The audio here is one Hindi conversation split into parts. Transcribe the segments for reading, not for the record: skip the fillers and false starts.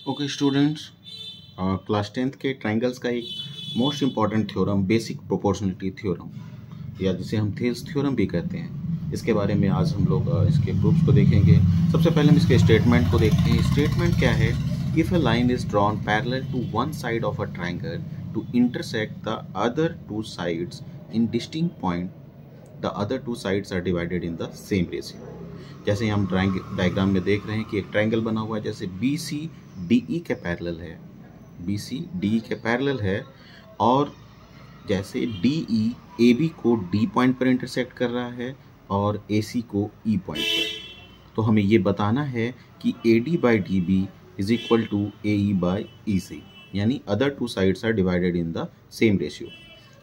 ओके स्टूडेंट्स, क्लास 10th के ट्राइंगल्स का एक most important theorem basic proportionality theorem या जिसे हम थेल्स थ्योरम भी कहते हैं, इसके बारे में आज हम लोग इसके प्रूफ्स को देखेंगे। सबसे पहले हम इसके स्टेटमेंट को देखते हैं। स्टेटमेंट क्या है? If a line is drawn parallel to one side of a triangle to intersect the other two sides in distinct point, the other two sides are divided in the same ratio. जैसे हम डायग्राम में देख रहे हैं कि एक ट्राइंगल बना हुआ है, जैसे बी सी डी ई के पैरेलल है, बी सी डी ई के पैरेलल है, और जैसे डी ई ए बी को डी पॉइंट पर इंटरसेक्ट कर रहा है और ए सी को ई पॉइंट पर। तो हमें ये बताना है कि A D by D B is equal to A E by E C, यानी other two sides are divided in the same ratio.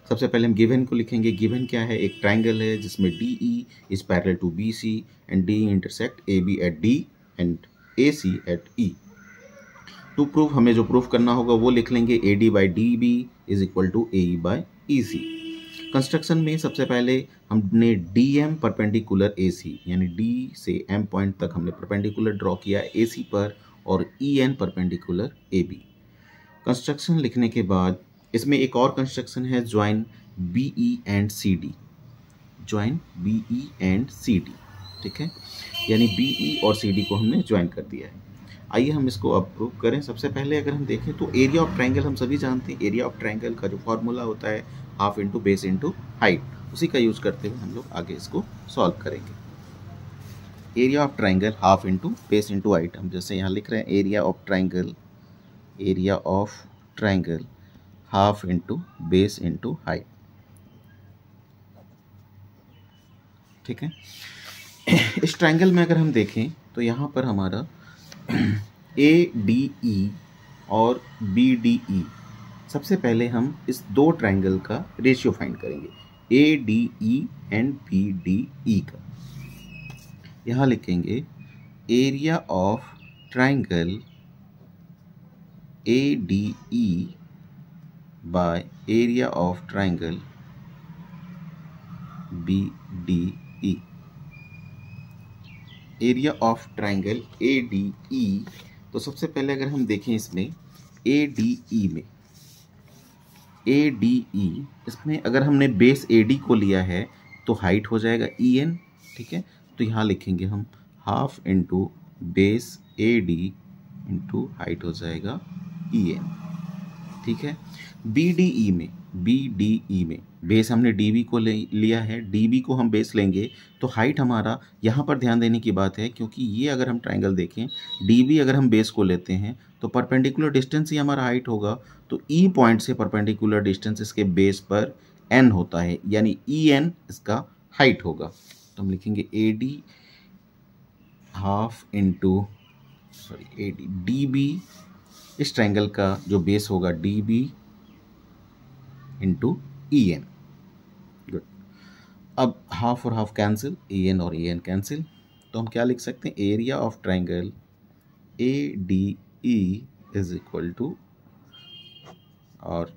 सबसे पहले हम गिवन को लिखेंगे। गिवन क्या है? एक ट्राइंगल है जिसमें D E is parallel to B C and D intersect A B at D and A C at E. To proof हमें जो प्रूफ करना होगा वो लिख लेंगे A D by D B is equal to A E by E C. Construction में सबसे पहले हमने D M perpendicular A C, यानी डी से एम पॉइंट तक हमने परपेंडिकुलर ड्रॉ किया ए सी पर, और E N perpendicular A B. Construction लिखने के बाद इसमें एक और कंस्ट्रक्शन है, join B E and C D, join B E and C D, ठीक है, यानी बी ई और सी डी को हमने ज्वाइन कर दिया है। आइए हम इसको अब प्रूव करें। सबसे पहले अगर हम देखें तो एरिया ऑफ ट्राइंगल हम सभी जानते हैं। एरिया ऑफ ट्राइंगल का जो फॉर्मूला होता है half into base into height, उसी का यूज करते हुए हम लोग आगे इसको सॉल्व करेंगे। Area of triangle half into base into height, हम जैसे यहाँ लिख रहे हैं area of triangle, area of triangle half into base into height, ठीक है। इस ट्राइंगल में अगर हम देखें तो यहाँ पर हमारा ए डी ई और बी डी ई, सबसे पहले हम इस दो ट्राइंगल का रेशियो फाइंड करेंगे, A D E and B D E का। यहाँ लिखेंगे area of triangle A D E by area of triangle BDE। Area of triangle ADE, तो सबसे पहले अगर हम देखें इसमें ADE में, ADE इसमें अगर हमने बेस AD को लिया है तो हाइट हो जाएगा EN, ठीक है। तो यहाँ लिखेंगे हम half into base AD into height हो जाएगा EN, ठीक है। BDE में, BDE में बेस हमने DB को लिया है, DB को हम बेस लेंगे तो हाइट हमारा, यहाँ पर ध्यान देने की बात है क्योंकि ये अगर हम ट्राइंगल देखें DB अगर हम बेस को लेते हैं तो परपेंडिकुलर डिस्टेंस ही हमारा हाइट होगा, तो E पॉइंट से परपेंडिकुलर डिस्टेंस इसके बेस पर N होता है, यानी EN इसका हाइट होगा। तो हम लिखेंगे AD half into AD DB, इस ट्राइंगल का जो बेस होगा DB इंटू EN। गुड। अब हाफ और हाफ कैंसिल, EN और EN कैंसिल, तो हम क्या लिख सकते हैं? Area of triangle ADE is equal to, और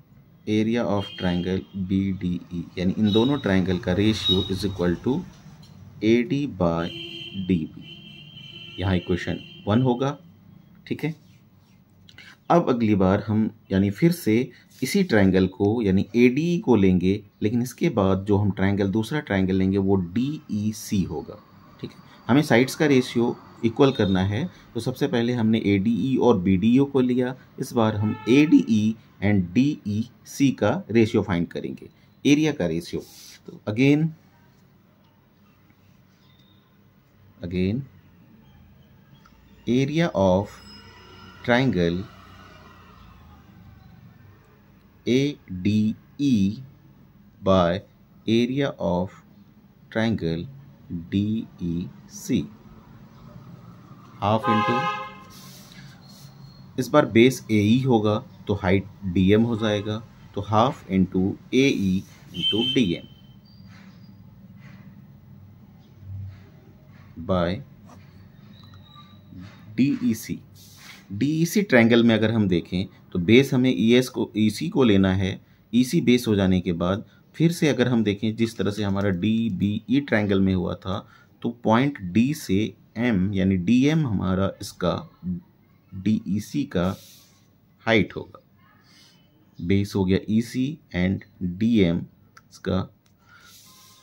एरिया ऑफ ट्राइंगल BDE, यानी इन दोनों ट्राइंगल का ratio is equal to AD by DB। यहाँ इक्वेशन 1 होगा, ठीक है। अब अगली बार हम यानी फिर से इसी ट्राइंगल को यानी ADE को लेंगे, लेकिन इसके बाद जो हम ट्राइंगल दूसरा ट्राइंगल लेंगे वो DEC होगा, ठीक है। हमें साइड्स का रेशियो इक्वल करना है, तो सबसे पहले हमने ADE और BDO को लिया, इस बार हम ADE एंड DEC का रेशियो फाइंड करेंगे, एरिया का रेशियो। तो again area of triangle ADE by area of triangle DEC, half into, इस बार बेस AE होगा तो हाइट DM हो जाएगा, तो half into AE into DM by DEC। DEC triangle में अगर हम देखें तो बेस हमें EC को लेना है, EC बेस हो जाने के बाद फिर से अगर हम देखें जिस तरह से हमारा DBE ट्रायंगल में हुआ था, तो पॉइंट D से M यानी DM हमारा इसका DEC का हाइट होगा। बेस हो गया EC एंड DM इसका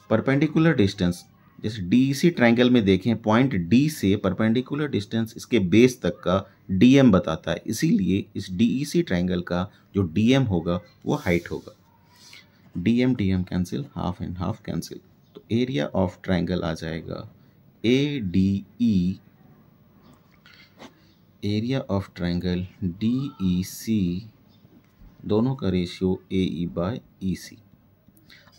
परपेंडिकुलर डिस्टेंस। जैसे DEC ट्रायंगल में देखें, पॉइंट D से परपेंडिकुलर डिस्टेंस इसके बेस तक का DM बताता है, इसीलिए इस DEC ट्रायंगल का जो DM होगा वो हाइट होगा। DM cancel, half and half cancel, तो एरिया ऑफ ट्रायंगल आ जाएगा ADE, area of triangle DEC, दोनों का रेशियो AE/EC।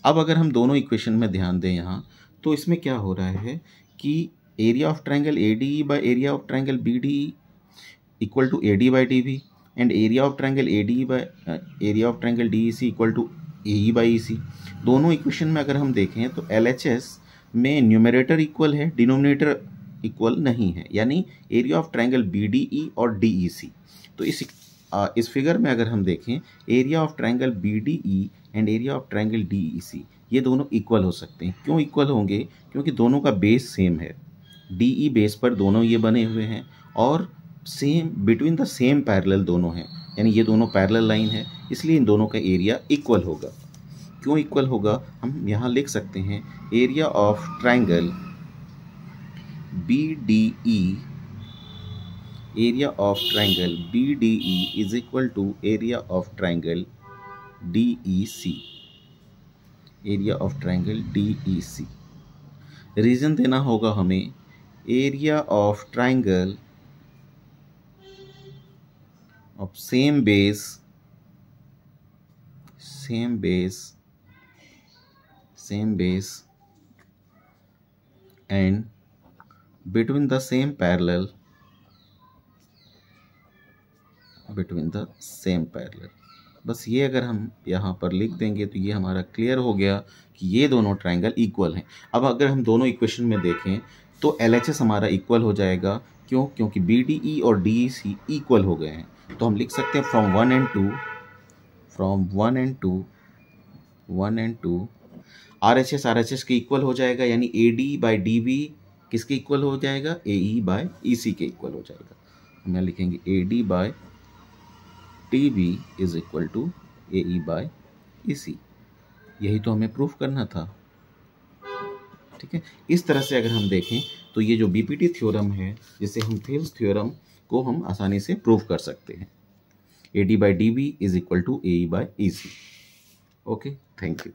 अब अगर हम दोनों इक्वेशन में ध्यान दें यहाँ, तो इसमें क्या हो रहा है कि area of triangle ADE by area of triangle BDE equal to AD/DB and area of triangle ADE by area of triangle DEC equal to AE/EC। दोनों इक्वेशन में अगर हम देखें तो LHS में न्यूमरेटर इक्वल है, डिनोमिनेटर इक्वल नहीं है, यानी एरिया ऑफ ट्रायंगल BDE और DEC। तो इस फिगर में अगर हम देखें, area of triangle BDE and area of triangle DEC ये दोनों इक्वल हो सकते हैं। क्यों इक्वल होंगे? क्योंकि दोनों का बेस सेम है, DE बेस पर दोनों ये बने हुए हैं और same between the same parallel दोनों हैं, यानी ये दोनों पैरेलल लाइन है, इसलिए इन दोनों का एरिया इक्वल होगा। क्यों इक्वल होगा? हम यहाँ लिख सकते हैं area of triangle BDE, area of triangle BDE is equal to area of triangle DEC, area of triangle DEC। Reason देना होगा हमें, area of triangle of same base and between the same parallel, बस ये अगर हम यहाँ पर लिख देंगे तो ये हमारा क्लियर हो गया कि ये दोनों ट्रायंगल इक्वल हैं। अब अगर हम दोनों इक्वेशन में देखें तो LHS हमारा इक्वल हो जाएगा। क्यों? क्योंकि BDE और DEC इक्वल हो गए हैं। तो हम लिख सकते हैं फ्रॉम 1 एंड 2 RHS के इक्वल हो जाएगा, यानी AD/DB किसके इक्वल हो जाएगा? AE/EC के इक्वल हो जाएगा। हम यहाँ लिखेंगे AD/DB is equal to AE/EC। यही तो हमें प्रूफ करना था। ठीक है, इस तरह से अगर हम देखें तो ये जो BPT थ्योरम है, जिसे हम थेल्स थ्योरम को हम आसानी से प्रूफ कर सकते हैं। AD/DB is equal to AE/EC। Okay, thank you.